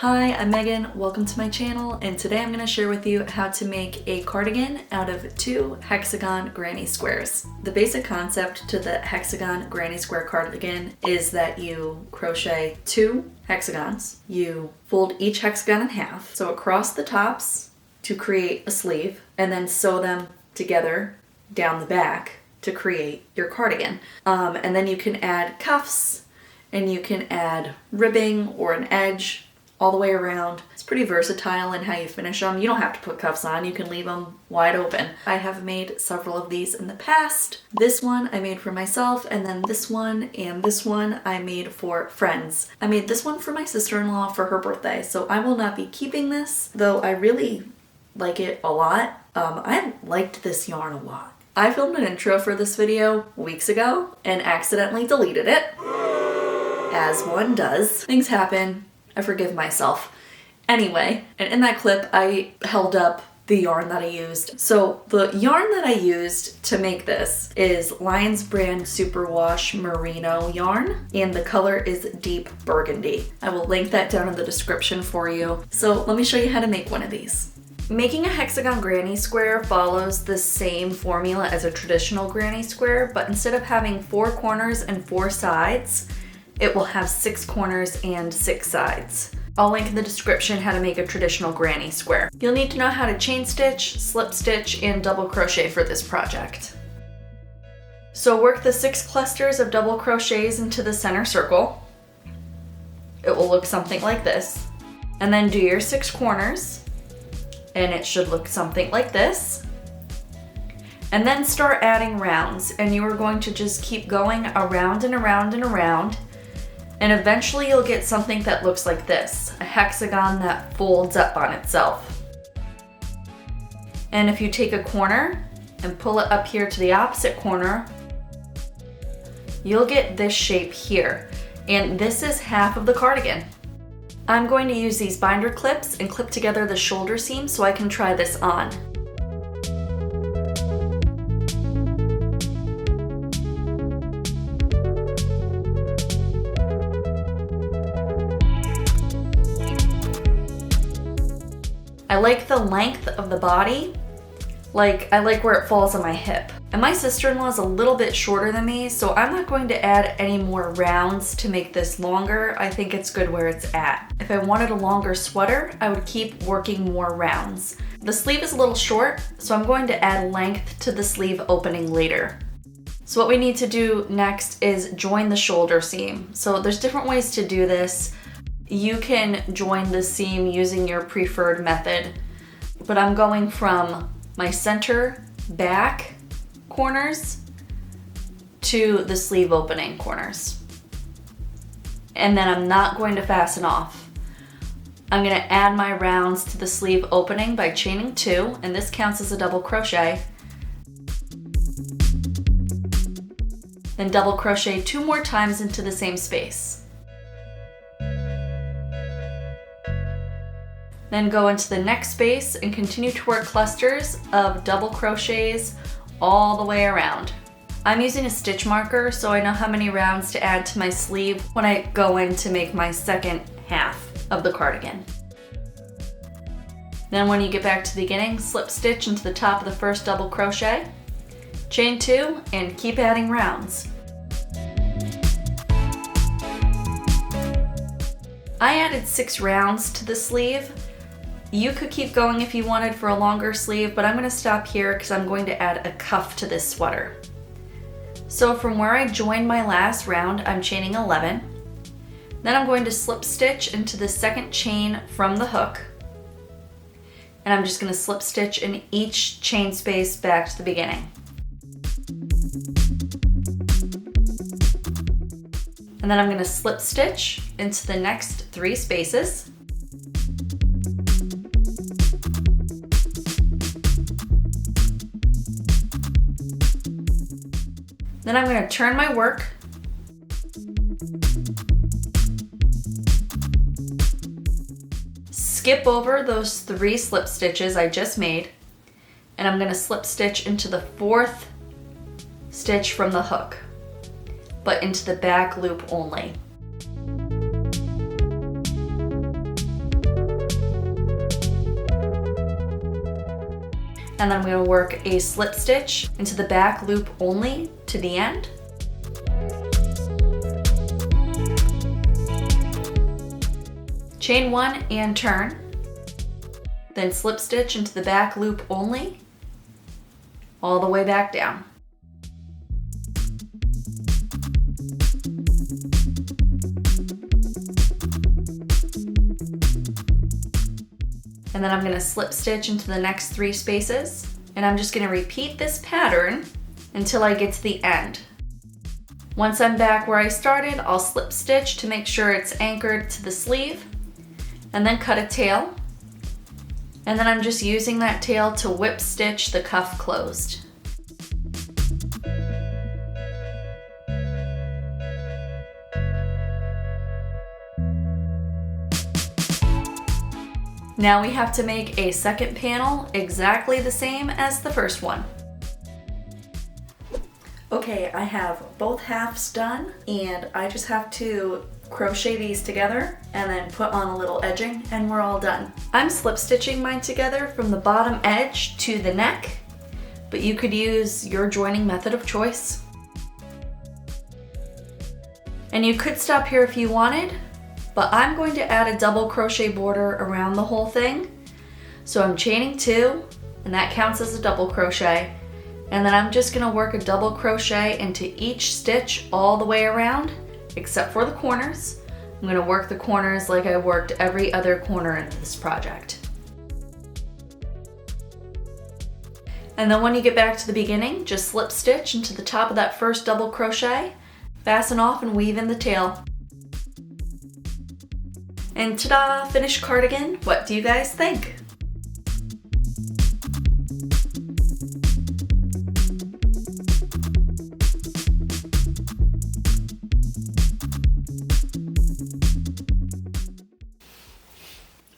Hi, I'm Megan, welcome to my channel, and today I'm going to share with you how to make a cardigan out of 2 hexagon granny squares. The basic concept to the hexagon granny square cardigan is that you crochet 2 hexagons, you fold each hexagon in half, so across the tops to create a sleeve, and then sew them together down the back to create your cardigan. And then you can add cuffs, and you can add ribbing or an edge all the way around. It's pretty versatile in how you finish them. You don't have to put cuffs on, you can leave them wide open. I have made several of these in the past. This one I made for myself, and then this one and this one I made for friends. I made this one for my sister-in-law for her birthday, so I will not be keeping this, though I really like it a lot. I liked this yarn a lot. I filmed an intro for this video weeks ago and accidentally deleted it, as one does. Things happen. I forgive myself. Anyway, and in that clip, I held up the yarn that I used. So the yarn that I used to make this is Lion's brand Superwash Merino yarn, and the color is deep burgundy. I will link that down in the description for you. So let me show you how to make one of these. Making a hexagon granny square follows the same formula as a traditional granny square, but instead of having 4 corners and 4 sides, it will have 6 corners and 6 sides. I'll link in the description how to make a traditional granny square. You'll need to know how to chain stitch, slip stitch, and double crochet for this project. So work the 6 clusters of double crochets into the center circle. It will look something like this. And then do your 6 corners, and it should look something like this. And then start adding rounds, and you are going to just keep going around and around and around. And eventually you'll get something that looks like this, a hexagon that folds up on itself. And if you take a corner and pull it up here to the opposite corner, you'll get this shape here. And this is half of the cardigan. I'm going to use these binder clips and clip together the shoulder seam so I can try this on. I like the length of the body, I like where it falls on my hip. And my sister-in-law is a little bit shorter than me, so I'm not going to add any more rounds to make this longer. I think it's good where it's at. If I wanted a longer sweater, I would keep working more rounds. The sleeve is a little short, so I'm going to add length to the sleeve opening later. So what we need to do next is join the shoulder seam. So there's different ways to do this. You can join the seam using your preferred method, but I'm going from my center back corners to the sleeve opening corners. And then I'm not going to fasten off. I'm going to add my rounds to the sleeve opening by chaining 2, and this counts as a double crochet. Then double crochet 2 more times into the same space. Then go into the next space and continue to work clusters of double crochets all the way around. I'm using a stitch marker so I know how many rounds to add to my sleeve when I go in to make my second half of the cardigan. Then when you get back to the beginning, slip stitch into the top of the first double crochet, chain 2, and keep adding rounds. I added 6 rounds to the sleeve. You could keep going if you wanted for a longer sleeve, but I'm going to stop here because I'm going to add a cuff to this sweater. So from where I joined my last round, I'm chaining 11. Then I'm going to slip stitch into the second chain from the hook. And I'm just going to slip stitch in each chain space back to the beginning. And then I'm going to slip stitch into the next 3 spaces. Then I'm going to turn my work, skip over those 3 slip stitches I just made, and I'm going to slip stitch into the 4th stitch from the hook, but into the back loop only. And then I'm going to work a slip stitch into the back loop only to the end. Chain 1 and turn, then slip stitch into the back loop only, all the way back down. And then I'm going to slip stitch into the next 3 spaces, and I'm just going to repeat this pattern until I get to the end. Once I'm back where I started, I'll slip stitch to make sure it's anchored to the sleeve, and then cut a tail. And then I'm just using that tail to whip stitch the cuff closed. Now we have to make a second panel exactly the same as the first one. Okay, I have both halves done, and I just have to crochet these together and then put on a little edging and we're all done. I'm slip stitching mine together from the bottom edge to the neck, but you could use your joining method of choice. And you could stop here if you wanted, but I'm going to add a double crochet border around the whole thing. So I'm chaining 2, and that counts as a double crochet. And then I'm just gonna work a double crochet into each stitch all the way around, except for the corners. I'm gonna work the corners like I worked every other corner in this project. And then when you get back to the beginning, just slip stitch into the top of that first double crochet, fasten off and weave in the tail. And ta-da, finished cardigan. What do you guys think?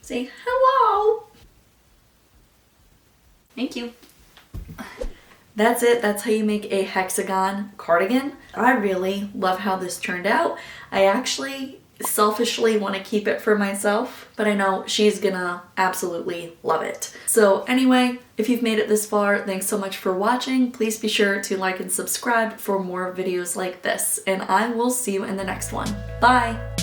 Say hello. Thank you. That's it. That's how you make a hexagon cardigan. I really love how this turned out. I actually selfishly want to keep it for myself, but I know she's gonna absolutely love it. So anyway, if you've made it this far, thanks so much for watching. Please be sure to like and subscribe for more videos like this, and I will see you in the next one. Bye!